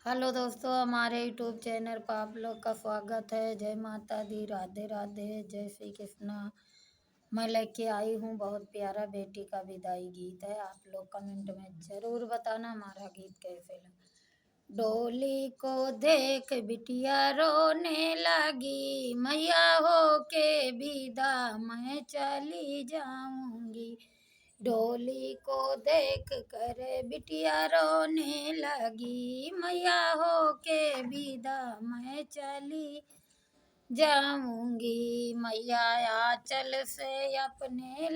Hello दोस्तों, हमारे YouTube channel पर आप लोग का स्वागत है। जय माता दी, राधे राधे, जय श्री कृष्णा। मैं लेके आई हूँ बहुत प्यारा बेटी का विदाई गीत है। आप लोग कमेंट में जरूर बताना हमारा गीत कैसे लगा। डोली को देख बिटिया रोने लगी, मैया हो के विदा मैं चली जाऊंगी। डोली को देख कर बिटिया रोने लगी, मैया हो के विदा मैं चली जाऊंगी। मैया आंचल से अपने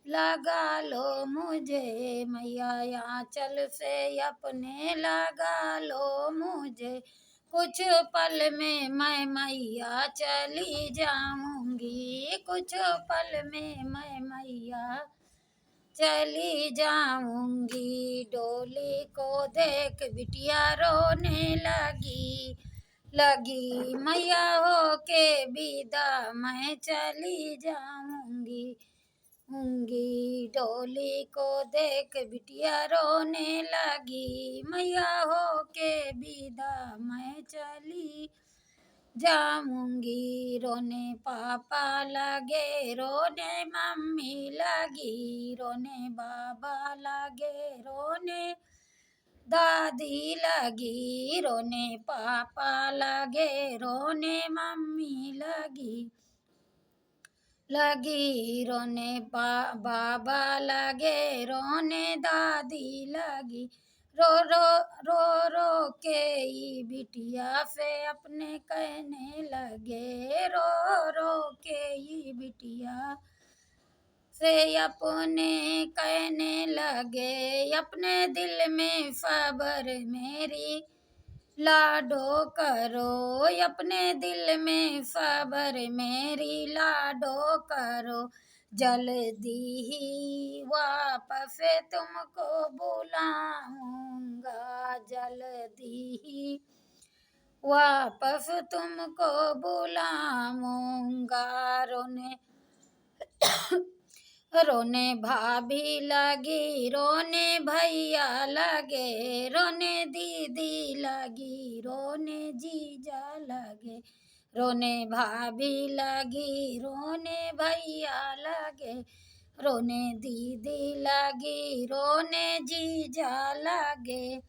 लगा लो मुझे, मैया आंचल से अपने लगा लो मुझे। कुछ पल में मैं मैया चली जाऊंगी, कुछ पल में मैं मैया चली जाऊंगी। डोली को देख बिटिया रोने लगी मैया हो के विदा मैं चली जाऊंगी। डोली को देख बिटिया रोने लगी, मैया हो के विदा मैं चली जाऊंगी। रोने पापा लगे, रोने मम्मी लगी, रोने बाबा लगे, रोने दादी लगी, रोने पापा लगे, रोने मम्मी लगी, रोने बाबा लगे, रोने दादी लगी। रो रो रो रो के ई बिटिया से अपने कहने लगे, रो रो के ई बिटिया से अपने कहने लगे। अपने दिल में सबर मेरी लाडो करो, अपने दिल में सबर मेरी लाडो करो। जल्दी ही वापस तुमको बुलाऊंगा, जल्दी ही वापस तुमको बुलाऊंगा। रोने भाभी लगी, रोने भैया लगे, रोने दीदी लगी, रोने जीजा लगे, रोने भाभी लगी, रोने भैया लगे, रोने दीदी लगी, रोने जीजा लगे।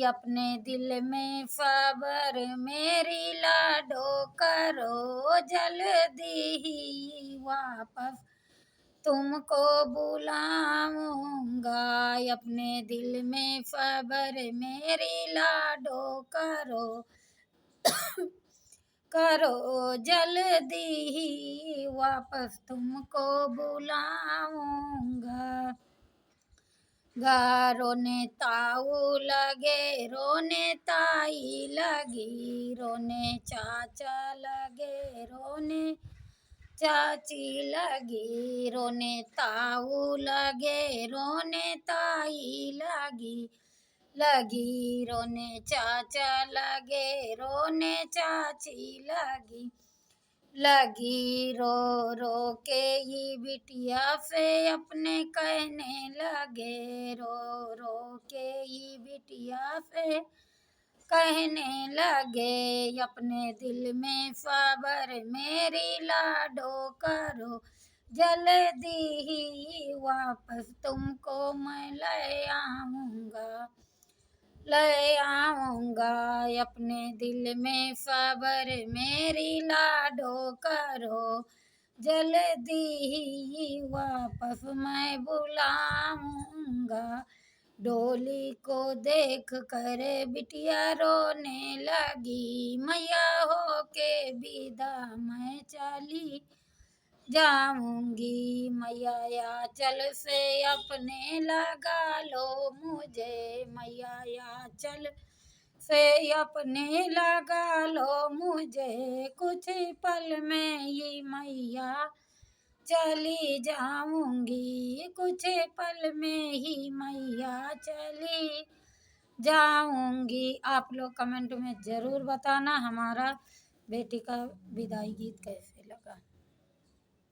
अपने दिल में सबर मेरी लाडो करो, जल्दी ही वापस तुमको बुलाऊंगा। अपने दिल में सबर मेरी लाडो करो, जल्दी ही वापस तुमको बुलाऊंगा। रोने ताऊ लगे, रोने ताई लगी, रोने चाचा लगे, रोने चाची लगी, रोने ताऊ लगे, रोने ताई लगी, रोने चाचा लगे, रोने चाची लगी। रो रो के ये बिटिया से अपने कहने लगे, रो रो के ये बिटिया से कहने लगे। अपने दिल में सबर मेरी लाडो करो, जल्दी ही वापस तुमको मैं ले आऊंगा। अपने दिल में सबर मेरी लाडो करो, जल्दी ही वापस मैं बुलाऊंगा। डोली को देख कर बिटिया रोने लगी, मैया हो के विदा मैं चली जाऊंगी। मैया आंचल से अपने लगा लो मुझे, मैया आंचल से अपने लगा लो मुझे। कुछ पल में ये मैया चली जाऊंगी, कुछ पल में ही मैया चली जाऊंगी। आप लोग कमेंट में ज़रूर बताना हमारा बेटी का विदाई गीत कैसे लगा।